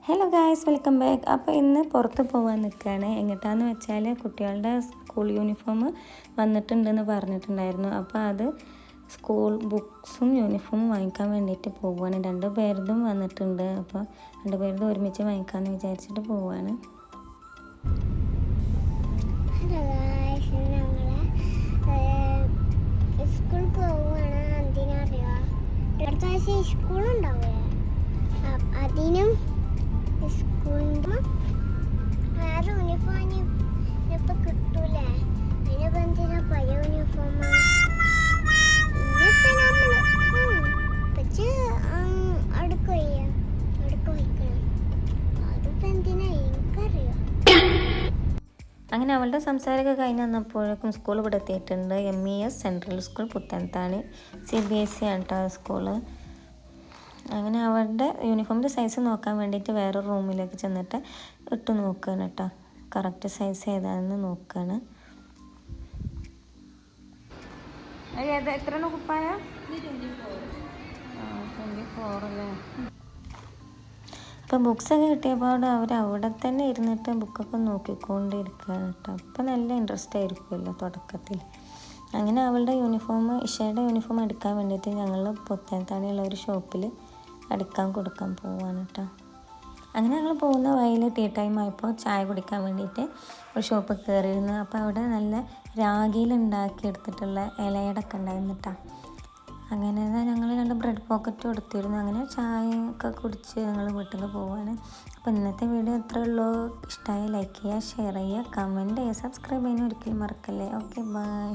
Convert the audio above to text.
Hello guys, welcome back. അപ്പോൾ ഇന്ന് പുറത്ത് പോകാൻ നിൽക്കുകയാണ്. എങ്ങോട്ടാന്ന് വെച്ചാൽ കുട്ടികളുടെ സ്കൂൾ യൂണിഫോം വന്നിട്ടുണ്ടെന്ന് പറഞ്ഞിട്ടുണ്ടായിരുന്നു. അപ്പോൾ അത് സ്കൂൾ ബുക്സും യൂണിഫോമും വാങ്ങിക്കാൻ വേണ്ടിയിട്ട് പോവുകയാണ്. 2 പേരുതും വന്നിട്ടുണ്ട്. അപ്പോൾ 2 പേരുതും ഒരുമിച്ച് വാങ്ങിക്കാമെന്ന് വിചാരിച്ചിട്ട് പോവുകയാണ്. സ്കൂൾ പോവുകയാണ്. എന്തിനറിയോ, അടുത്ത ആഴ്ച സ്കൂളുണ്ടാവേ, അതിനും സ്കൂളിൻ്റെ വേറെ യൂണിഫോം ഇപ്പം കിട്ടൂലേ. അതിനിപ്പോൾ എന്തിനാ പഴയ യൂണിഫോം? ഇനിയിപ്പോൾ നമ്മൾ അടുക്ക വയ്ക്കണം. അതിപ്പോൾ എന്തിനാ എനിക്കറിയാം. അങ്ങനെ അവളുടെ സംസാരമൊക്കെ കഴിഞ്ഞ് വന്നപ്പോഴേക്കും സ്കൂൾ ഇവിടെ എത്തിയിട്ടുണ്ട്. MES സെൻട്രൽ സ്കൂൾ പുത്തൻതാണി, CBSE ആണ് കേട്ടോ സ്കൂള്. അങ്ങനെ അവളുടെ യൂണിഫോമിൻ്റെ സൈസ് നോക്കാൻ വേണ്ടിയിട്ട് വേറെ റൂമിലേക്ക് ചെന്നിട്ട് ഇട്ട് നോക്കുകയാണ് കേട്ടോ. കറക്റ്റ് സൈസ് ഏതാണെന്ന് നോക്കുകയാണ്. എത്ര കുപ്പായ? 24 അല്ലേ. അപ്പോൾ ബുക്സൊക്കെ കിട്ടിയപ്പോൾ അവർ അവിടെ തന്നെ ഇരുന്നിട്ട് ബുക്കൊക്കെ നോക്കിക്കൊണ്ടിരിക്കുകയാണ് കേട്ടോ. അപ്പോൾ നല്ല ഇൻട്രസ്റ്റ് ആയിരിക്കുമല്ലോ തുടക്കത്തിൽ. അങ്ങനെ അവളുടെ യൂണിഫോം, ഇഷയുടെ യൂണിഫോം എടുക്കാൻ വേണ്ടിയിട്ട് ഞങ്ങൾ പുത്തൻതാണിയുള്ള ഒരു ഷോപ്പിൽ അടിക്കാൻ കൊടുക്കാൻ പോവാണ് കേട്ടോ. അങ്ങനെ ഞങ്ങൾ പോകുന്ന വഴിയിൽ ടീ ടൈം ആയപ്പോൾ ചായ കുടിക്കാൻ വേണ്ടിയിട്ട് ഒരു ഷോപ്പ് കയറിയിരുന്നു. അപ്പോൾ അവിടെ നല്ല രാഗിയിൽ ഉണ്ടാക്കിയെടുത്തിട്ടുള്ള ഇലയടക്കം ഉണ്ടായിരുന്നു കേട്ടോ. അങ്ങനെ ഞങ്ങൾ 2 ബ്രെഡ് പോക്കറ്റും എടുത്തിരുന്നു. അങ്ങനെ ചായയൊക്കെ കുടിച്ച് ഞങ്ങൾ വീട്ടിൽ പോവാണ്. അപ്പോൾ ഇന്നത്തെ വീഡിയോ ഇത്രയേ ഉള്ളൂ. ഇഷ്ടമായി ലൈക്ക് ചെയ്യുക, ഷെയർ ചെയ്യുക, കമൻറ്റ് ചെയ്യുക, സബ്സ്ക്രൈബ് ചെയ്യാൻ ഒരിക്കലും മറക്കല്ലേ. Okay, by.